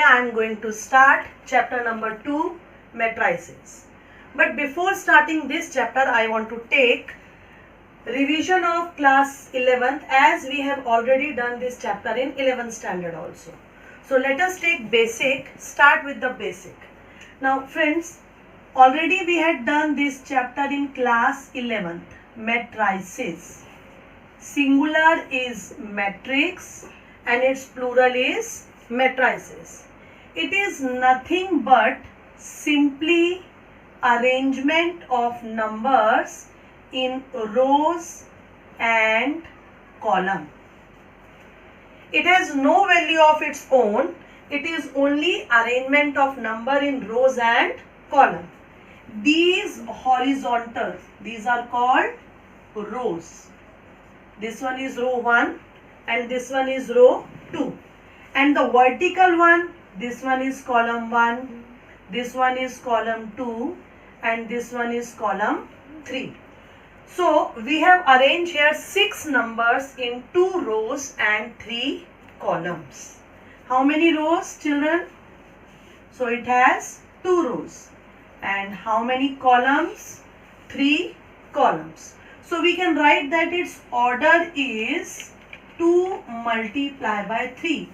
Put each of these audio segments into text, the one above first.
I am going to start chapter number 2, matrices. But before starting this chapter, I want to take revision of class 11th, as we have already done this chapter in 11th standard also. So let us take basic, start with the basic. Now friends, already we had done this chapter in class 11th, matrices. Singular is matrix and its plural is matrices. It is nothing but simply arrangement of numbers in rows and column. It has no value of its own. It is only arrangement of number in rows and column. These horizontals, these are called rows. This one is row 1 and this one is row 2. And the vertical one, this one is column 1, this one is column 2 and this one is column 3. So we have arranged here 6 numbers in 2 rows and 3 columns. How many rows, children? So it has 2 rows. And how many columns? 3 columns. So we can write that its order is 2 multiplied by 3.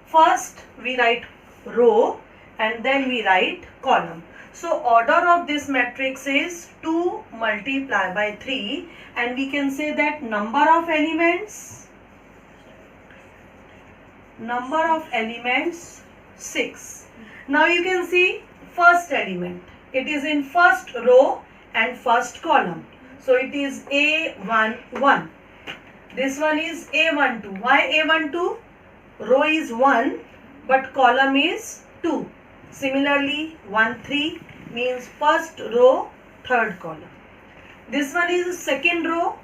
First we write row and then we write column. So order of this matrix is 2 multiplied by 3, and we can say that number of elements 6. Now you can see first element. It is in first row and first column. So it is A11. This one is A12. Why A12? Row is 1 but column is 2. Similarly 1-3 means first row, third column. This one is second row,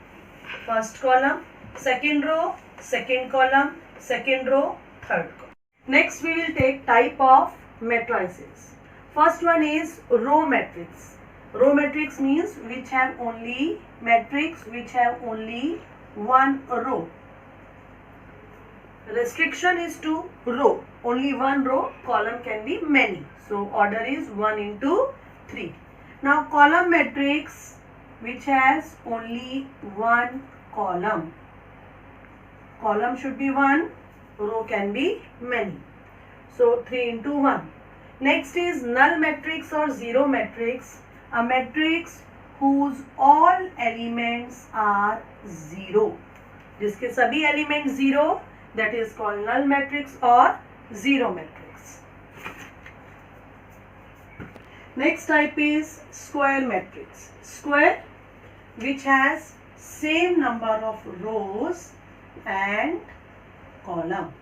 first column, second row, second column, second row, third column. Next we will take type of matrices. First one is row matrix. Row matrix means which have only one row. Restriction is to row. Only one row, column can be many. So order is 1 into 3. Now column matrix which has only one column. Column should be 1, row can be many. So 3 into 1. Next is null matrix or zero matrix. A matrix whose all elements are 0. जिसके सभी element 0, that is called null matrix or zero matrix. Next type is square matrix. Square which has same number of rows and column.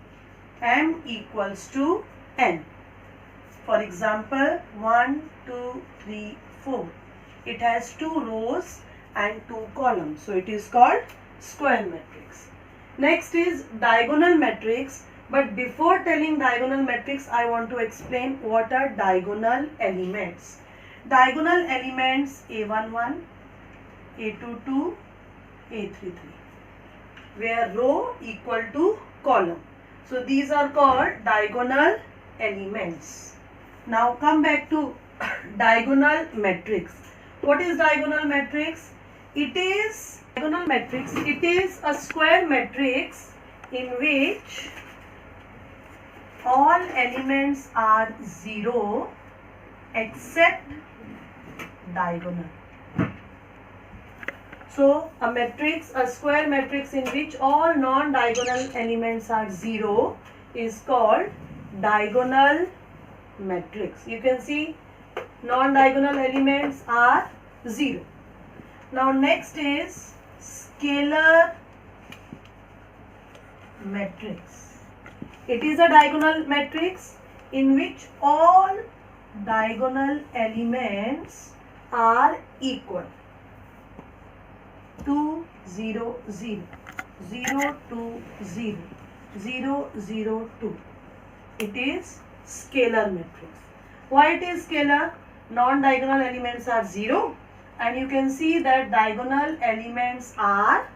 M equals to N. For example, 1, 2, 3, 4. It has 2 rows and 2 columns. So it is called square matrix. Next is diagonal matrix. But before telling diagonal matrix, I want to explain what are diagonal elements. Diagonal elements A11, A22, A33, where row equal to column. So these are called diagonal elements. Now come back to diagonal matrix. What is diagonal matrix? It is a square matrix in which all elements are 0 except diagonal. So a square matrix in which all non-diagonal elements are 0 is called diagonal matrix. You can see non-diagonal elements are 0. Now next is scalar matrix. It is a diagonal matrix in which all diagonal elements are equal. 2, 0, 0, 0, 2, 0, 0, 0, 2. It is scalar matrix. Why it is scalar? Non-diagonal elements are 0 and you can see that diagonal elements are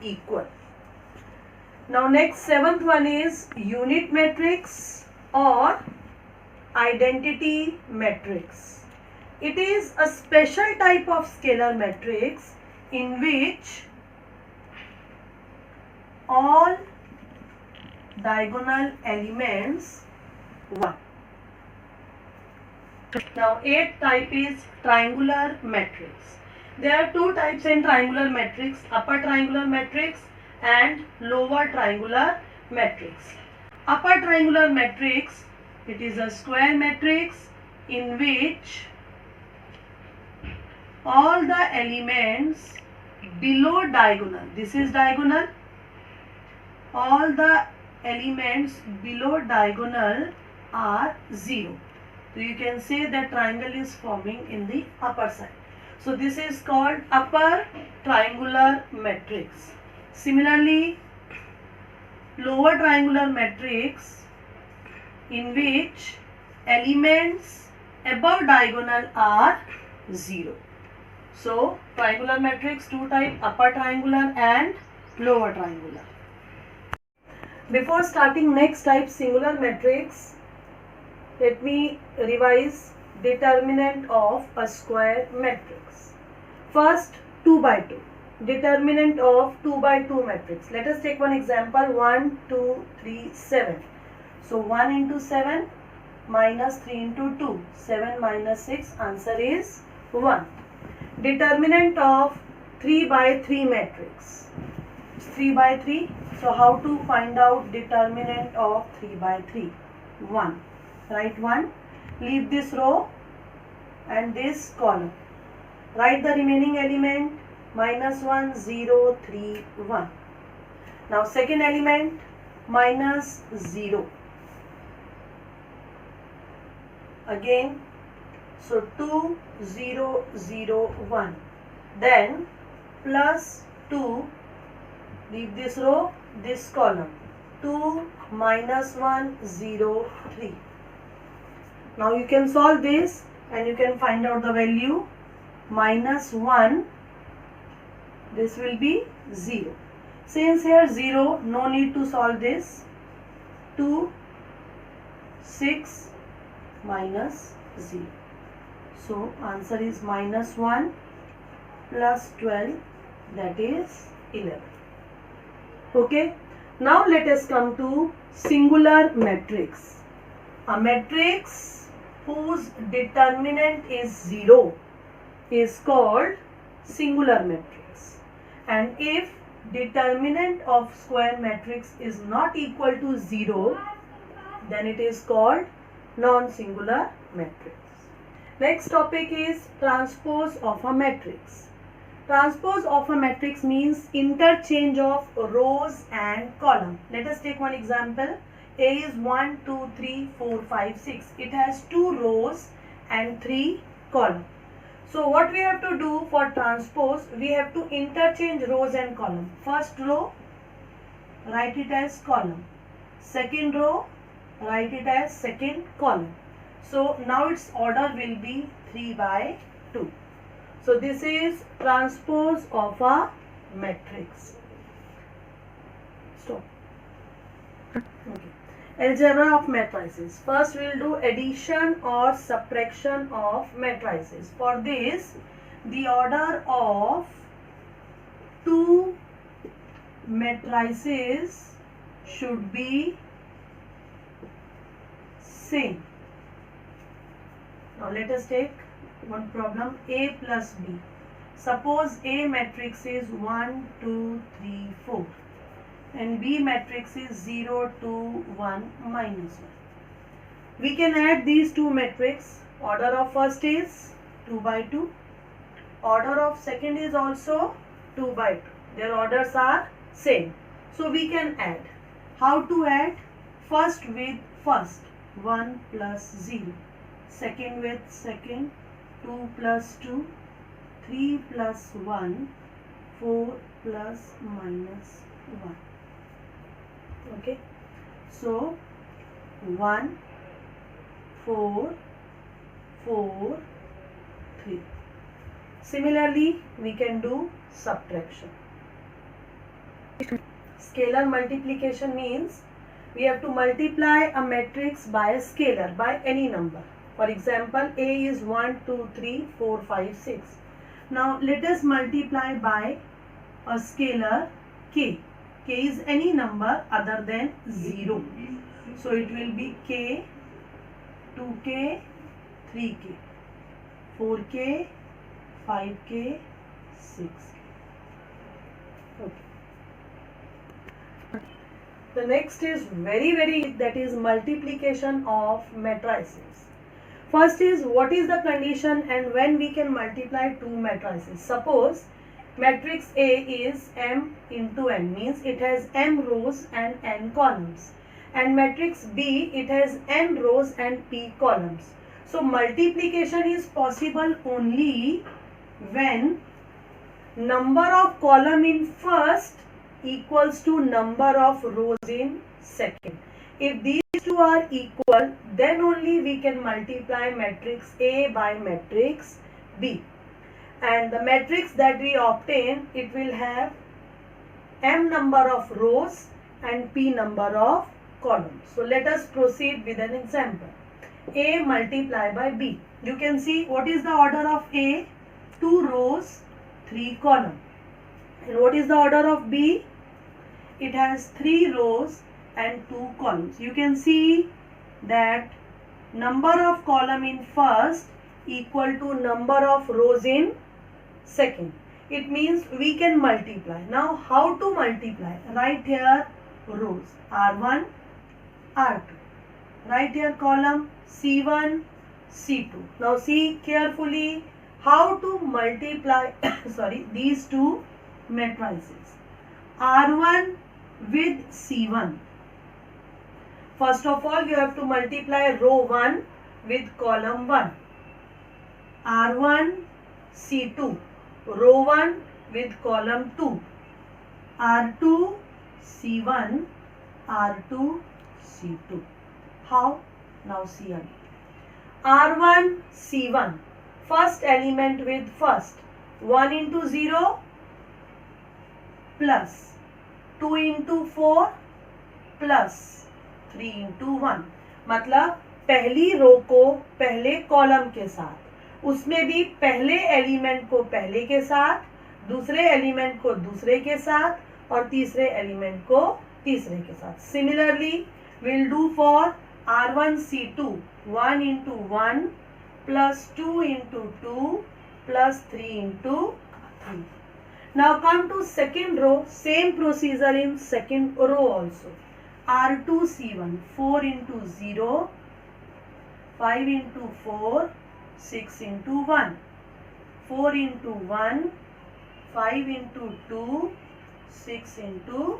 equal. Now next, seventh one is unit matrix. or identity matrix. It is a special type of scalar matrix in which all diagonal elements 1. Now, 8th type is triangular matrix. There are two types in triangular matrix, upper triangular matrix and lower triangular matrix. Upper triangular matrix, it is a square matrix in which all the elements below diagonal, this is diagonal, all the elements below diagonal are 0. So you can say that triangle is forming in the upper side. So this is called upper triangular matrix. Similarly, lower triangular matrix in which elements above diagonal are 0. So triangular matrix, two type, upper triangular and lower triangular. Before starting next type, singular matrix, let me revise determinant of a square matrix. First, 2 by 2. Determinant of 2 by 2 matrix. Let us take one example, 1, 2, 3, 7. So 1 into 7 minus 3 into 2. 7 minus 6, answer is 1. Determinant of 3 by 3 matrix. 3 by 3. So how to find out determinant of 3 by 3? 1. Write 1. Leave this row and this column. Write the remaining element minus 1, 0, 3, 1. Now second element minus 0. Again, so 2, 0, 0, 1. Then plus 2, leave this row, this column. 2 minus 1, 0, 3. Now you can solve this and you can find out the value minus 1. This will be 0. Since here 0, no need to solve this. 2, 6 minus 0. So answer is minus 1 plus 12, that is 11. Okay. Now let us come to singular matrix. A matrix whose determinant is 0 is called singular matrix. And if determinant of square matrix is not equal to 0, then it is called non-singular matrix. Next topic is transpose of a matrix. Transpose of a matrix means interchange of rows and column. Let us take one example. A is 1, 2, 3, 4, 5, 6. It has 2 rows and 3 columns. So what we have to do for transpose, we have to interchange rows and column. First row, write it as column. Second row, write it as second column. So now its order will be 3 by 2. So this is transpose of a matrix. Stop. Okay. Algebra of matrices. First we will do addition or subtraction of matrices. For this, the order of two matrices should be same. Now let us take one problem, A plus B. Suppose A matrix is 1, 2, 3, 4 and B matrix is 0, 2, 1, minus 1. We can add these two matrices. Order of first is 2 by 2. Order of second is also 2 by 2. Their orders are same. So we can add. How to add? First with first, 1 plus 0. Second with second, 2 plus 2, 3 plus 1, 4 plus minus 1. Okay. So 1, 4, 4, 3. Similarly, we can do subtraction. Scalar multiplication means we have to multiply a matrix by a scalar, by any number. For example, A is 1, 2, 3, 4, 5, 6. Now let us multiply by a scalar k. K is any number other than 0. So it will be k, 2k, 3k, 4k, 5k, 6k. Okay. The next is very that is multiplication of matrices. First is what is the condition and when we can multiply two matrices. Suppose matrix A is m into n, means it has m rows and n columns, and matrix B it has n rows and p columns. So multiplication is possible only when number of column in first equals to number of rows in second. If these two are equal, then only we can multiply matrix A by matrix B. And the matrix that we obtain, it will have m number of rows and p number of columns. So let us proceed with an example. A multiply by B. You can see what is the order of A? 2 rows, 3 columns. And what is the order of B? It has 3 rows and 2 columns. You can see that number of column in first equal to number of rows in second. It means we can multiply. Now how to multiply? Write here rows R1, R2. Write here column C1, C2. Now see carefully how to multiply these two matrices. R1 with C1. First of all, you have to multiply row 1 with column 1. R1 C2. Row 1 with column 2. R2 C1. R2 C2. How? Now see again. R1 C1. First element with first. 1 into 0 plus 2 into 4 plus 3 into 1. मतलब पहली रो को पहले column के साथ, उसमें भी पहले element को पहले के साथ, दूसरे एलिमेंट को दूसरे के साथ और तीसरे एलिमेंट को तीसरे के साथ. Similarly, we'll do for R1 C2. 1 into 1 plus 2 into 2 plus 3 into 3. Now come to second row, same procedure in second row also. R2 C1, 4 into 0, 5 into 4, 6 into 1, 4 into 1, 5 into 2, 6 into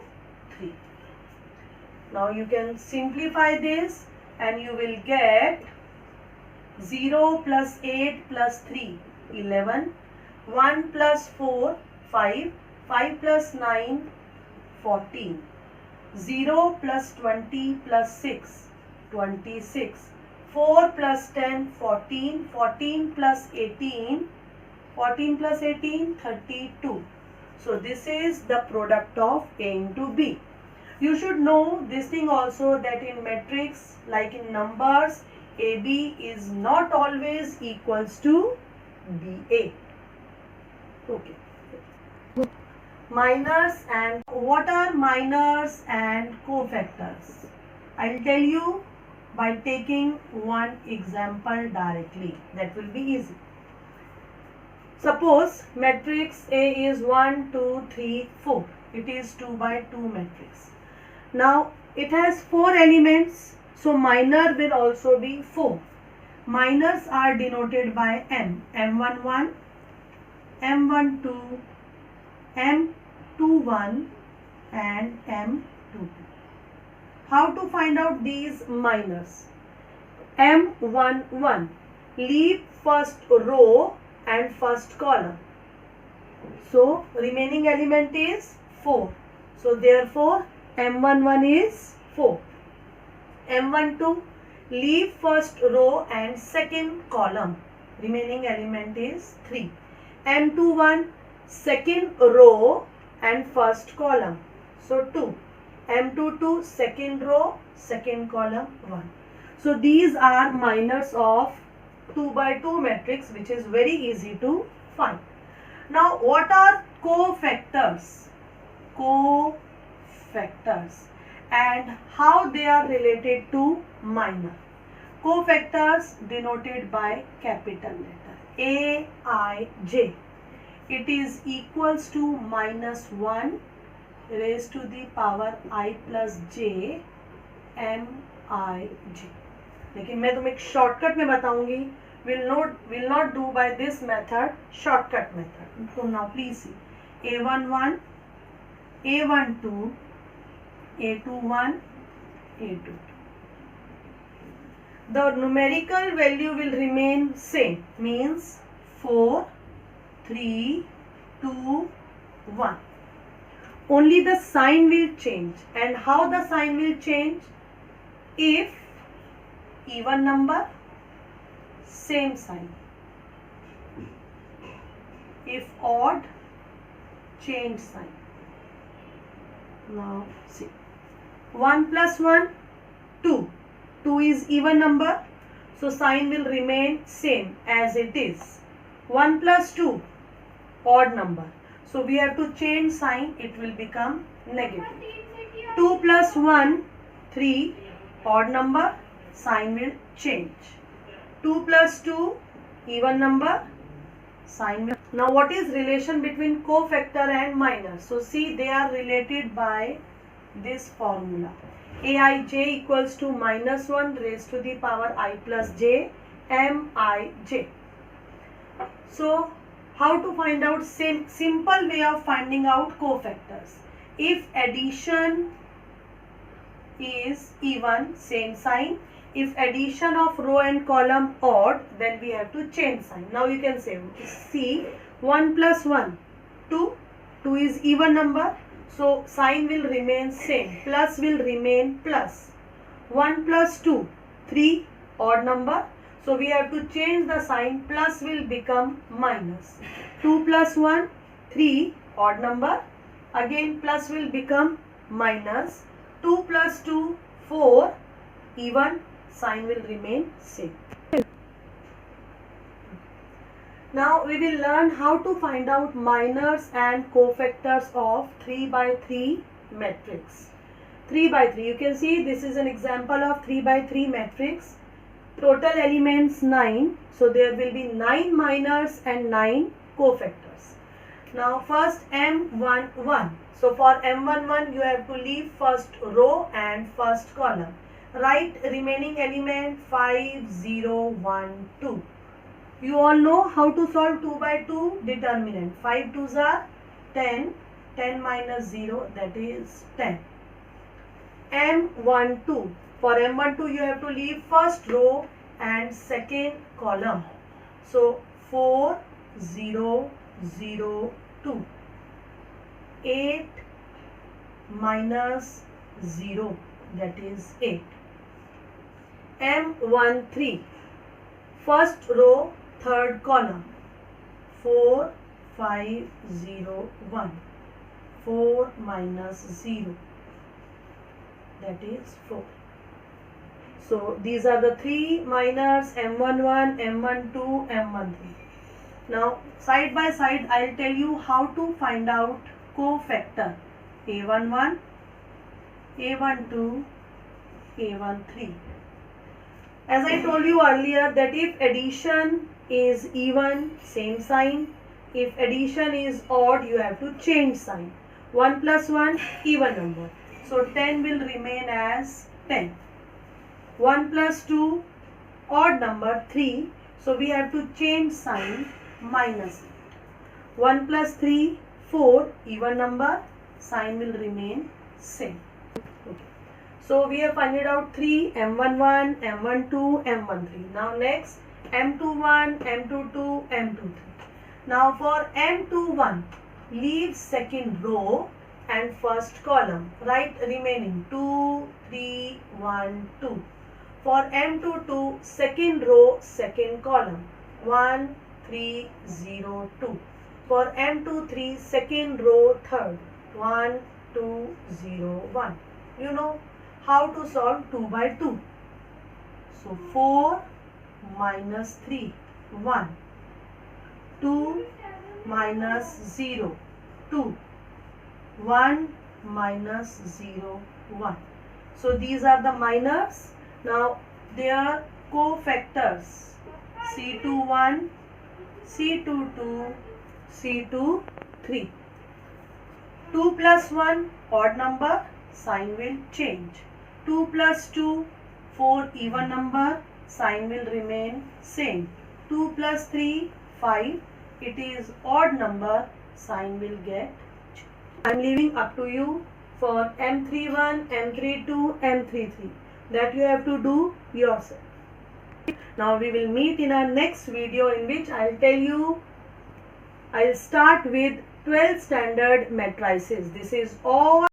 3. Now you can simplify this and you will get 0 plus 8 plus 3, 11, 1 plus 4, 5, 5 plus 9, 14, 0 plus 20 plus 6, 26, 4 plus 10, 14, 14 plus 18, 14 plus 18, 32. So this is the product of A into B. You should know this thing also, that in matrix like in numbers, AB is not always equals to BA. Okay. Minors and what are minors and cofactors? I'll tell you by taking one example directly. That will be easy. Suppose matrix A is 1, 2, 3, 4. It is 2 by 2 matrix. Now it has 4 elements. So minor will also be 4. Minors are denoted by M. M11, M12, M21 and M22. How to find out these minors? M11. Leave first row and first column. So remaining element is 4. So therefore M11 is 4. M12. Leave first row and second column. Remaining element is 3. M21. Second row and first column. So 2. M22 second row, second column 1. So these are minors of 2 by 2 matrix, which is very easy to find. Now what are cofactors? Cofactors and how they are related to minor. Cofactors denoted by capital letter Aij. It is equals to minus 1 raised to the power I plus j Mij. लेकिन मैं तुम्हें एक shortcut में बताऊंगी. will not do by this method, shortcut method. So now please see A11, A12, A21, A22. The numerical value will remain same, means 4, 3, 2, 1. Only the sign will change. And how the sign will change? If even number, same sign. If odd, change sign. Now see. 1 plus 1, 2. 2 is even number, so sign will remain same as it is. 1 plus 2, odd number. So we have to change sign, it will become negative. 2 plus 1, 3, odd number, sign will change. 2 plus 2, even number, sign will. Now what is relation between cofactor and minor? So see, they are related by this formula. Aij equals to minus 1 raised to the power I plus j Mij. So how to find out? Simple way of finding out cofactors. If addition is even, same sign. If addition of row and column odd, then we have to change sign. Now you can say, see, 1 plus 1, 2. 2 is even number. So sign will remain same. Plus will remain plus. 1 plus 2, 3, odd number. So we have to change the sign. Plus will become minus. 2 plus 1, 3, odd number. Again plus will become minus. 2 plus 2, 4, even. Sign will remain same. Now we will learn how to find out minors and cofactors of 3 by 3 matrix. 3 by 3. You can see this is an example of 3 by 3 matrix. Total elements 9. So there will be 9 minors and 9 cofactors. Now first M11. So for M11 you have to leave first row and first column. Write remaining element 5, 0, 1, 2. You all know how to solve 2 by 2 determinant. 5 2s are 10. 10 minus 0, that is 10. M12. For M12 you have to leave first row and second column. So 4, 0, 0, 2. 8 minus 0, that is 8. M13. First row, third column. 4, 5, 0, 1. 4 minus 0, that is 4. So these are the 3 minors, M11, M12, M13. Now side by side I will tell you how to find out cofactor. A11, A12, A13. As I told you earlier that if addition is even, same sign. If addition is odd, you have to change sign. 1 plus 1, even number. So 10 will remain as 10. 1 plus 2, odd number 3. So we have to change sign, minus. 1 plus 3, 4, even number. Sign will remain same. So we have found out 3, M11, M12, M13. Now next M21, M22, M23. Now for M21, leave second row and first column. Write remaining 2, 3, 1, 2. For M22, second row, second column. 1, 3, 0, 2. For M23, second row, third. 1, 2, 0, 1. You know how to solve 2 by 2. So 4 minus 3, 1. 2 minus 0, 2. 1 minus 0, 1. So these are the minors. Now their cofactors C21, C22, C23. 2 plus 1 odd number, sign will change. 2 plus 2 4 even number, sign will remain same. 2 plus 3 5, it is odd number, sign will get. I am leaving up to you for M31, M32, M33. That you have to do yourself. Now we will meet in our next video, in which I will tell you, I will start with 12th standard matrices. This is all